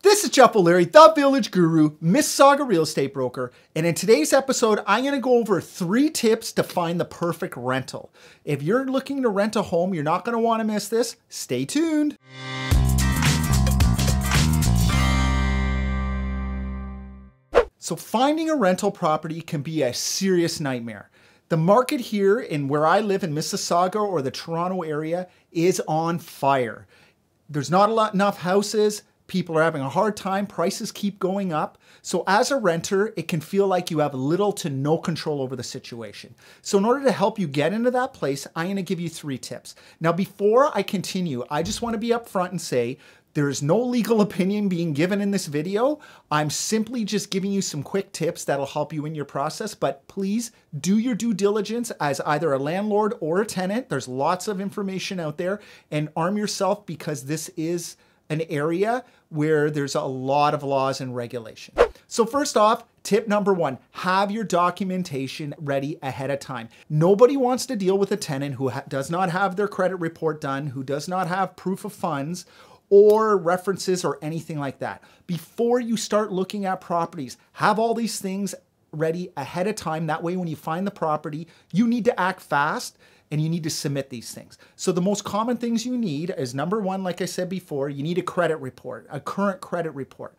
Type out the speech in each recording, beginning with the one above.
This is Jeff O'Leary, the Village Guru, Mississauga real estate broker, and in today's episode, I'm going to go over 3 tips to find the perfect rental. If you're looking to rent a home, you're not going to want to miss this. Stay tuned. So finding a rental property can be a serious nightmare. The market here in where I live in Mississauga or the Toronto area is on fire. There's not enough houses. People are having a hard time. Prices keep going up. So as a renter, it can feel like you have little to no control over the situation. So in order to help you get into that place, I'm going to give you 3 tips. Now, before I continue, I just want to be upfront and say there is no legal opinion being given in this video. I'm simply just giving you some quick tips that'll help you in your process, but please do your due diligence as either a landlord or a tenant. There's lots of information out there, and arm yourself because this is an area where there's a lot of laws and regulation. So first off, tip number 1, have your documentation ready ahead of time. Nobody wants to deal with a tenant who does not have their credit report done, who does not have proof of funds or references or anything like that. Before you start looking at properties, have all these things ready ahead of time. That way, when you find the property, you need to act fast and you need to submit these things. So the most common things you need is number 1, like I said before, you need a credit report, a current credit report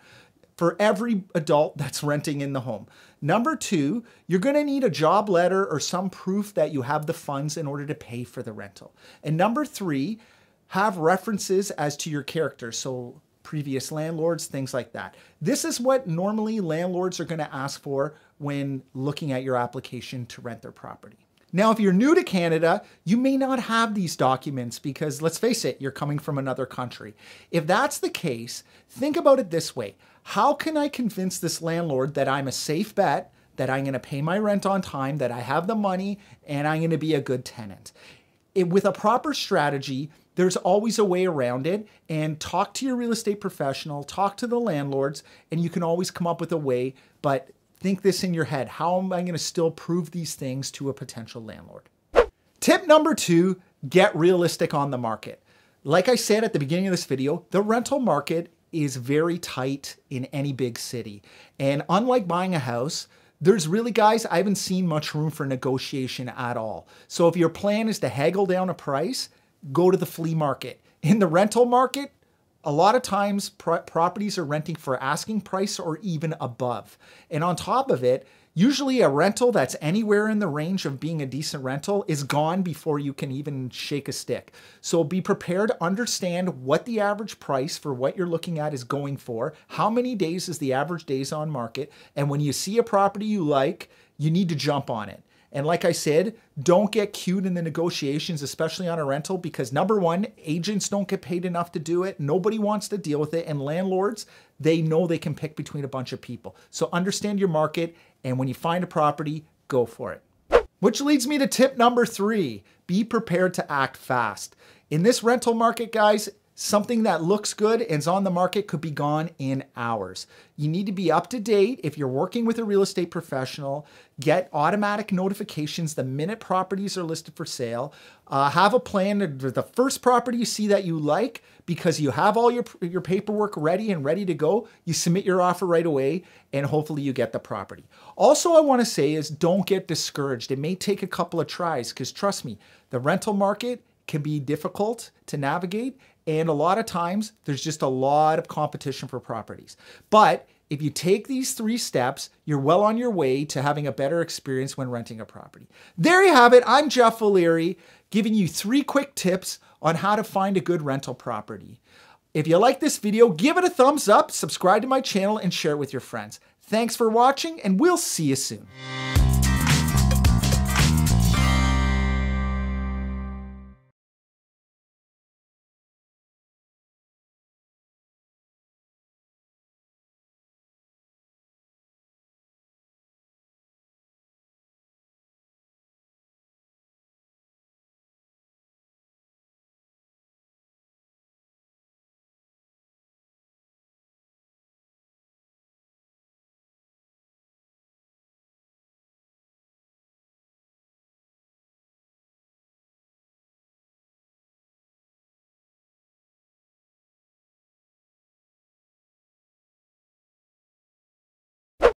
for every adult that's renting in the home. Number 2, you're gonna need a job letter or some proof that you have the funds in order to pay for the rental. And number 3, have references as to your character. So previous landlords, things like that. This is what normally landlords are gonna ask for when looking at your application to rent their property. Now, if you're new to Canada, you may not have these documents because, let's face it, you're coming from another country. If that's the case, think about it this way. How can I convince this landlord that I'm a safe bet, that I'm going to pay my rent on time, that I have the money, and I'm going to be a good tenant? With a proper strategy, there's always a way around it, and talk to your real estate professional, talk to the landlords, and you can always come up with a way, but think this in your head. How am I going to still prove these things to a potential landlord? Tip number 2, get realistic on the market. Like I said at the beginning of this video, the rental market is very tight in any big city. And unlike buying a house, there's really, guys, I haven't seen much room for negotiation at all. So if your plan is to haggle down a price, go to the flea market. In the rental market, a lot of times properties are renting for asking price or even above. And on top of it, usually a rental that's anywhere in the range of being a decent rental is gone before you can even shake a stick. So be prepared to understand what the average price for what you're looking at is going for, how many days is the average days on market, and when you see a property you like, you need to jump on it. And like I said, don't get cute in the negotiations, especially on a rental, because number 1, agents don't get paid enough to do it. Nobody wants to deal with it. And landlords, they know they can pick between a bunch of people. So understand your market. And when you find a property, go for it. Which leads me to tip number 3, be prepared to act fast. In this rental market, guys, something that looks good and is on the market could be gone in hours. You need to be up to date. If you're working with a real estate professional, get automatic notifications the minute properties are listed for sale. Have a plan. The first property you see that you like, because you have all your paperwork ready and ready to go, you submit your offer right away and hopefully you get the property. Also, I want to say is don't get discouraged. It may take a couple of tries because trust me, the rental market can be difficult to navigate. And a lot of times there's just a lot of competition for properties. But if you take these 3 steps, you're well on your way to having a better experience when renting a property. There you have it. I'm Jeff O'Leary, giving you 3 quick tips on how to find a good rental property. If you like this video, give it a thumbs up, subscribe to my channel, and share it with your friends. Thanks for watching, and we'll see you soon.